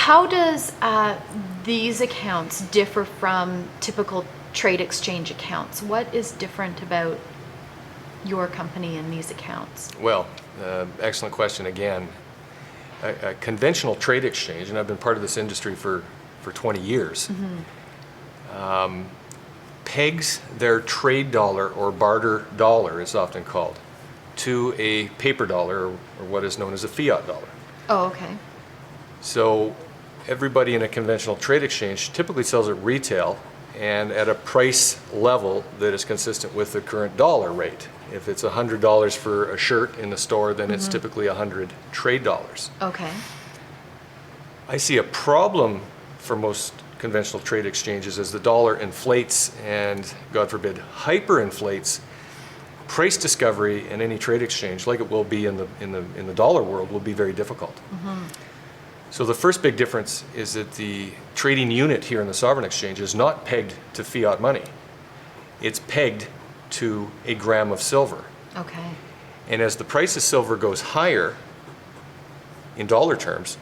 how does these accounts differ from typical trade exchange accounts? What is different about your company and these accounts? Well, excellent question again. A conventional trade exchange, and I've been part of this industry for 20 years, pegs their trade dollar or barter dollar, it's often called, to a paper dollar or what is known as a fiat dollar. Oh, okay. So everybody in a conventional trade exchange typically sells at retail and at a price level that is consistent with the current dollar rate. If it's $100 for a shirt in the store, then it's typically 100 trade dollars. Okay. I see a problem for most conventional trade exchanges as the dollar inflates and, God forbid, hyperinflates. Price discovery in any trade exchange, like it will be in the dollar world, will be very difficult. So the first big difference is that the trading unit here in the sovereign exchange is not pegged to fiat money. It's pegged to a gram of silver. Okay. And as the price of silver goes higher, in dollar terms,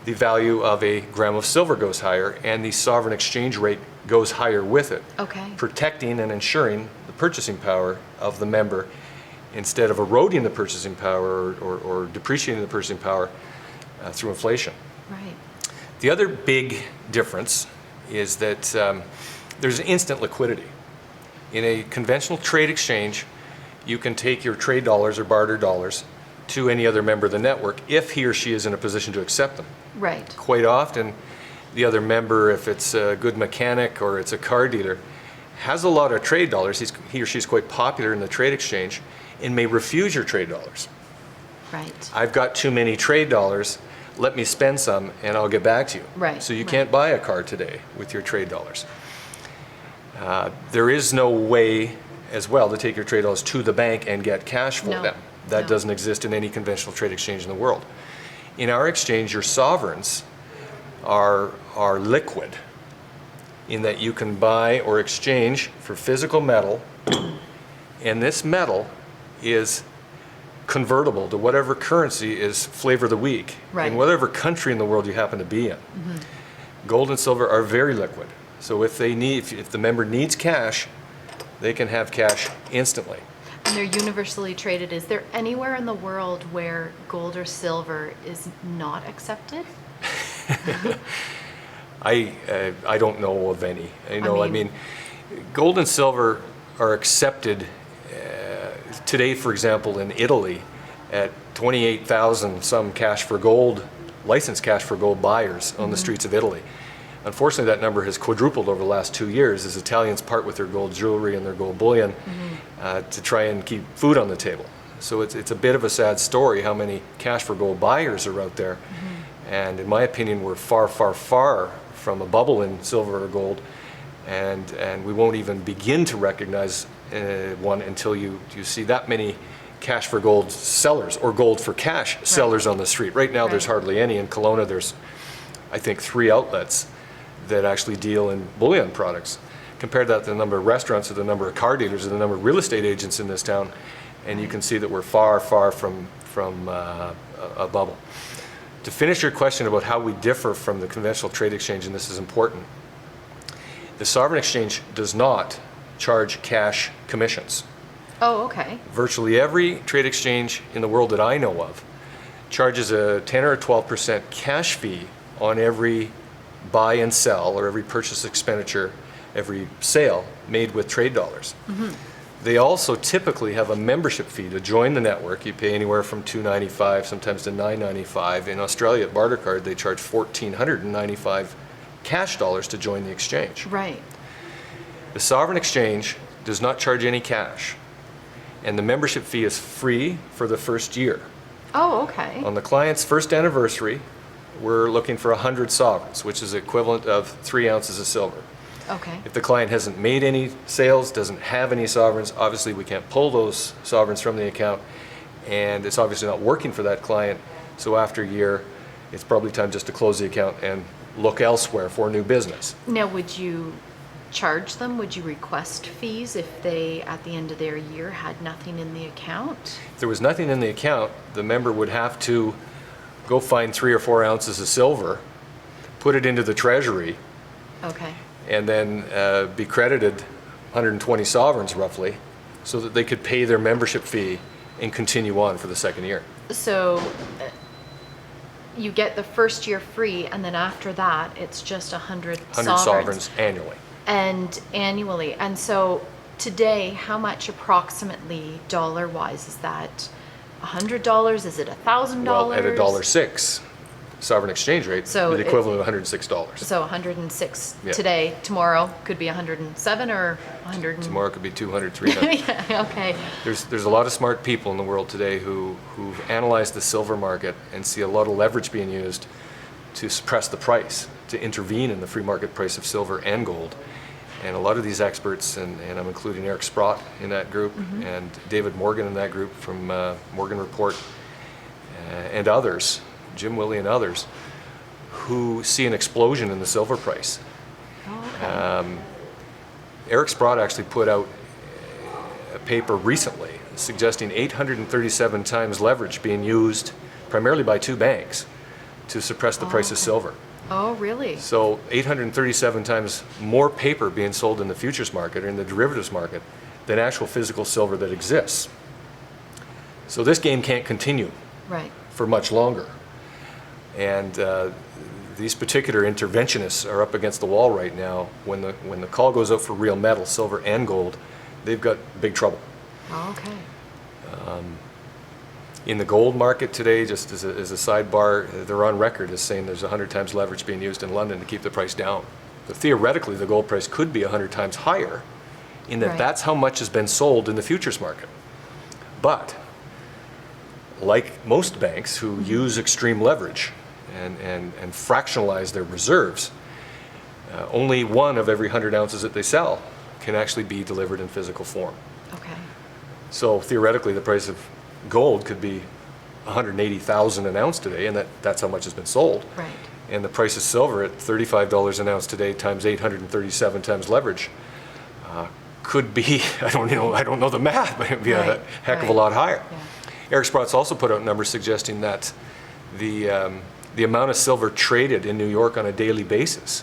the value of a gram of silver goes higher and the sovereign exchange rate goes higher with it, Okay. protecting and ensuring the purchasing power of the member instead of eroding the purchasing power or depreciating the purchasing power through inflation. Right. The other big difference is that there's instant liquidity. In a conventional trade exchange, you can take your trade dollars or barter dollars to any other member of the network if he or she is in a position to accept them. Right. Quite often, the other member, if it's a good mechanic or it's a car dealer, has a lot of trade dollars. He or she's quite popular in the trade exchange and may refuse your trade dollars. Right. I've got too many trade dollars, let me spend some and I'll get back to you. Right. So you can't buy a car today with your trade dollars. There is no way as well to take your trade dollars to the bank and get cash for them. That doesn't exist in any conventional trade exchange in the world. In our exchange, your sovereigns are liquid in that you can buy or exchange for physical metal, and this metal is convertible to whatever currency is flavor of the week in whatever country in the world you happen to be in. Gold and silver are very liquid. So if the member needs cash, they can have cash instantly. And they're universally traded. Is there anywhere in the world where gold or silver is not accepted? I don't know of any. I mean, gold and silver are accepted today, for example, in Italy at 28,000 some licensed cash for gold buyers on the streets of Italy. Unfortunately, that number has quadrupled over the last 2 years as Italians part with their gold jewelry and their gold bullion to try and keep food on the table. So it's a bit of a sad story how many cash for gold buyers are out there. And in my opinion, we're far, far, far from a bubble in silver or gold. And we won't even begin to recognize one until you see that many cash for gold sellers or gold for cash sellers on the street. Right now, there's hardly any. In Kelowna, there's, I think, 3 outlets that actually deal in bullion products. Compare that to the number of restaurants or the number of car dealers or the number of real estate agents in this town, and you can see that we're far, far from a bubble. To finish your question about how we differ from the conventional trade exchange, and this is important, the sovereign exchange does not charge cash commissions. Oh, okay. Virtually every trade exchange in the world that I know of charges a 10 or 12% cash fee on every buy and sell or every purchase expenditure, every sale made with trade dollars. They also typically have a membership fee to join the network. You pay anywhere from $2.95 sometimes to $9.95. In Australia at Bartercard, they charge $1,495 cash dollars to join the exchange. Right. The sovereign exchange does not charge any cash, and the membership fee is free for the first year. Oh, okay. On the client's first anniversary, we're looking for 100 sovereigns, which is equivalent of 3 ounces of silver. Okay. If the client hasn't made any sales, doesn't have any sovereigns, obviously we can't pull those sovereigns from the account, and it's obviously not working for that client. So after a year, it's probably time just to close the account and look elsewhere for new business. Now, would you charge them? Would you request fees if they, at the end of their year, had nothing in the account? If there was nothing in the account, the member would have to go find 3 or 4 ounces of silver put it into the treasury, Okay. and then be credited 120 sovereigns roughly, so that they could pay their membership fee and continue on for the second year. So you get the first year free, and then after that, it's just 100 100 sovereigns annually. And annually. And so today, how much approximately dollar-wise is that? $100? Is it $1,000? Well, at $1.06 sovereign exchange rate, So the equivalent of $106. So 106 Yeah. today. Tomorrow could be 107 or 100. Tomorrow could be 200, 300. Yeah, okay. There's a lot of smart people in the world today who've analyzed the silver market and see a lot of leverage being used to suppress the price, to intervene in the free market price of silver and gold. And a lot of these experts, and I'm including Eric Sprott in that group, and David Morgan in that group from Morgan Report, and others, Jim Willey and others, who see an explosion in the silver price. Oh, okay. Eric Sprott actually put out a paper recently suggesting 837 times leverage being used primarily by two banks to suppress the price of silver. Oh, really? So 837 times more paper being sold in the futures market or in the derivatives market than actual physical silver that exists. So this game can't continue Right. for much longer. And these particular interventionists are up against the wall right now. When the call goes out for real metal, silver and gold, they've got big trouble. Oh, okay. In the gold market today, just as a sidebar, they're on record as saying there's 100 times leverage being used in London to keep the price down. But theoretically, the gold price could be 100 times higher in that Right. that's how much has been sold in the futures market. But like most banks who use extreme leverage and fractionalize their reserves, only one of every 100 ounces that they sell can actually be delivered in physical form. Okay. So theoretically, the price of gold could be 180,000 an ounce today, and that's how much has been sold. Right. And the price of silver at $35 an ounce today times 837 times leverage could be, I don't know the math, but it'd be a Right, heck of a right. lot higher. Yeah. Eric Sprott's also put out numbers suggesting that the amount of silver traded in New York on a daily basis,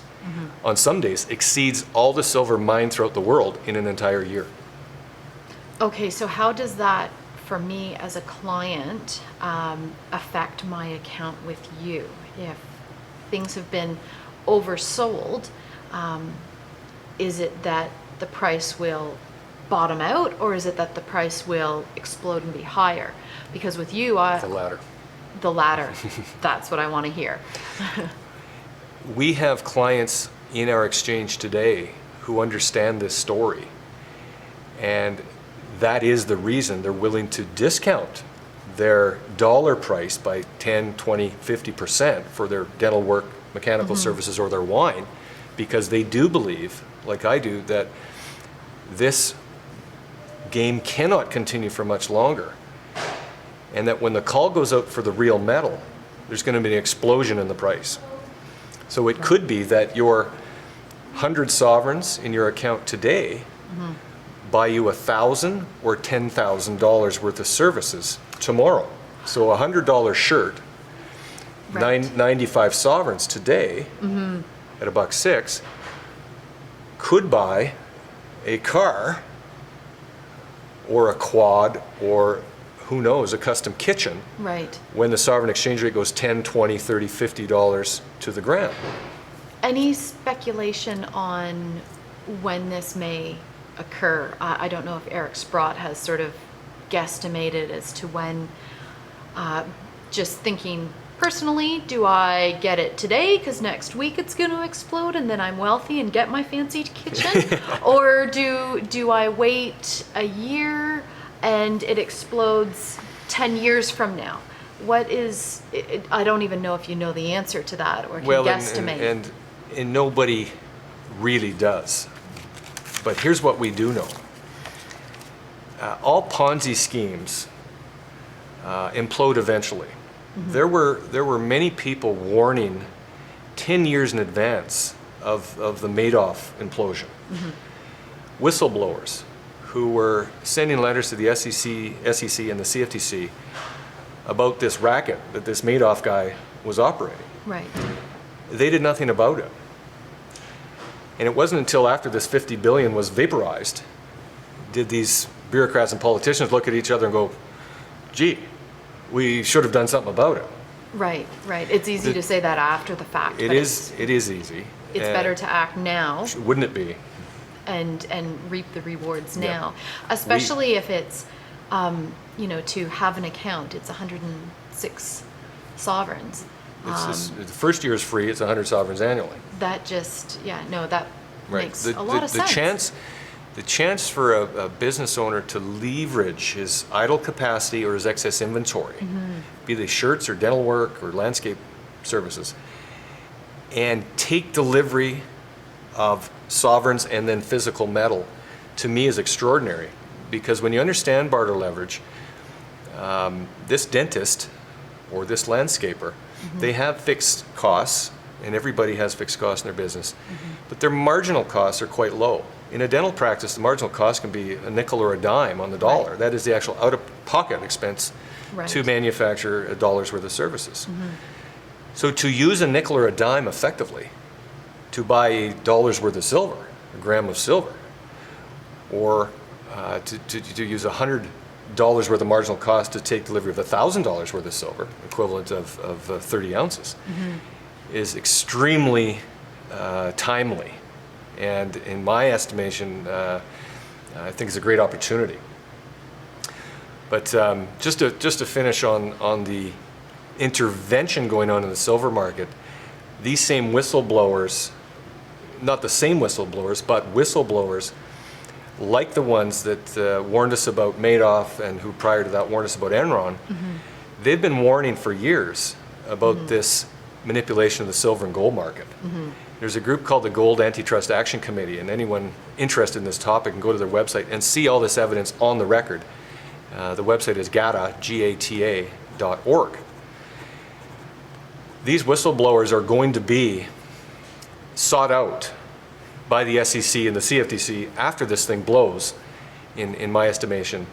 on some days, exceeds all the silver mined throughout the world in an entire year. Okay, so how does that, for me as a client, affect my account with you? If things have been oversold, is it that the price will bottom out, or is it that the price will explode and be higher? Because with you, The latter. the latter. That's what I want to hear. We have clients in our exchange today who understand this story, and that is the reason they're willing to discount their dollar price by 10, 20, 50% for their dental work, mechanical services, or their wine, because they do believe, like I do, that this game cannot continue for much longer, and that when the call goes out for the real metal, there's going to be an explosion in the price. So it could be that your 100 sovereigns in your account today buy you $1,000 or $10,000 worth of services tomorrow. So a $100 shirt, Right. 95 sovereigns today at $1.06 could buy a car or a quad or who knows, a custom kitchen Right. when the sovereign exchange rate goes $10, $20, $30, $50 to the gram. Any speculation on when this may occur? I don't know if Eric Sprott has sort of guesstimated as to when, just thinking personally, do I get it today because next week it's going to explode and then I'm wealthy and get my fancy kitchen? Or do I wait a year and it explodes 10 years from now? What is, I don't even know if you know the answer to that or can guesstimate. And nobody really does. But here's what we do know. All Ponzi schemes implode eventually. There were many people warning 10 years in advance of the Madoff implosion. Whistleblowers who were sending letters to the SEC and the CFTC about this racket that this Madoff guy was operating. Right. they did nothing about it. And it wasn't until after this 50 billion was vaporized did these bureaucrats and politicians look at each other and go, gee, we should have done something about it. Right, right. It's easy to say that after the fact. It but is easy. It's better to act now Wouldn't it be? and reap the rewards Yeah. now, especially if it's, to have an account, it's 106 sovereigns. The first year is free, it's 100 sovereigns annually. That just, that Right. makes a lot of sense. The chance for a business owner to leverage his idle capacity or his excess inventory, be they shirts or dental work or landscape services, and take delivery of sovereigns and then physical metal, to me is extraordinary. Because when you understand barter leverage, this dentist or this landscaper, they have fixed costs, and everybody has fixed costs in their business, but their marginal costs are quite low. In a dental practice, the marginal cost can be a nickel or a dime on the dollar. Right. That is the actual out-of-pocket expense Right. to manufacture a dollar's worth of services. So to use a nickel or a dime effectively, to buy a dollar's worth of silver, a gram of silver, or to use $100 worth of marginal cost to take delivery of $1,000 worth of silver, equivalent of 30 ounces, is extremely timely. And in my estimation, I think it's a great opportunity. But just to finish on the intervention going on in the silver market, these same whistleblowers, not the same whistleblowers, but whistleblowers like the ones that warned us about Madoff and who prior to that warned us about Enron, they've been warning for years about this manipulation of the silver and gold market. There's a group called the Gold Antitrust Action Committee, and anyone interested in this topic can go to their website and see all this evidence on the record. The website is gata.org. These whistleblowers are going to be sought out by the SEC and the CFTC after this thing blows, in my estimation,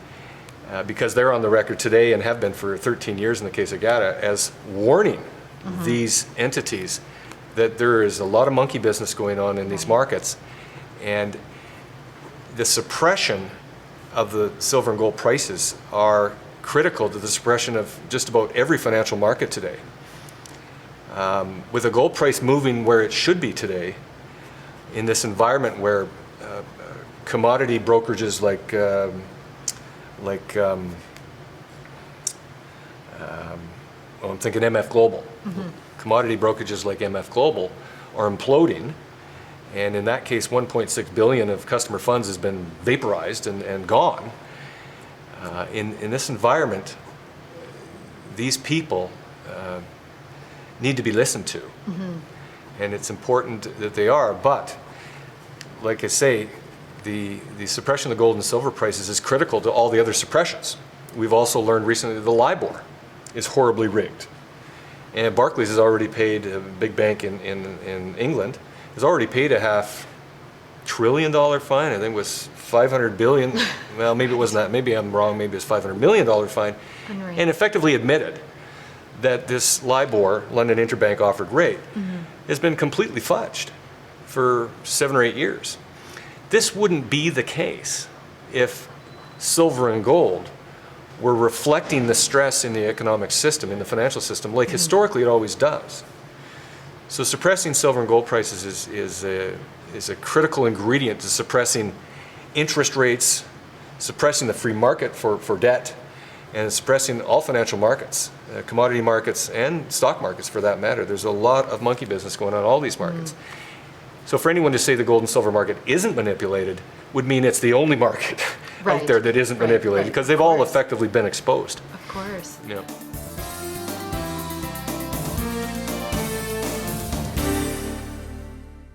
because they're on the record today and have been for 13 years in the case of GATA as warning these entities that there is a lot of monkey business going on in these markets, and the suppression of the silver and gold prices are critical to the suppression of just about every financial market today. With the gold price moving where it should be today, in this environment where commodity brokerages I'm thinking MF Global. Commodity brokerages like MF Global are imploding, and in that case 1.6 billion of customer funds has been vaporized and gone. In this environment, these people need to be listened to, and it's important that they are, but like I say, the suppression of the gold and silver prices is critical to all the other suppressions. We've also learned recently that the LIBOR is horribly rigged. And Barclays has already paid, a big bank in England, has already paid a $500 billion fine. I think it was 500 billion. Well, maybe it wasn't that. Maybe I'm wrong. Maybe it's $500 million fine. And effectively admitted that this LIBOR, London Interbank Offered Rate, has been completely fudged for 7 or 8 years. This wouldn't be the case if silver and gold were reflecting the stress in the economic system, in the financial system, like historically it always does. So suppressing silver and gold prices is a critical ingredient to suppressing interest rates, suppressing the free market for debt, and suppressing all financial markets, commodity markets and stock markets for that matter. There's a lot of monkey business going on in all these markets. So for anyone to say the gold and silver market isn't manipulated would mean it's the only market out there that isn't manipulated, because they've all effectively been exposed. Of course. Yeah.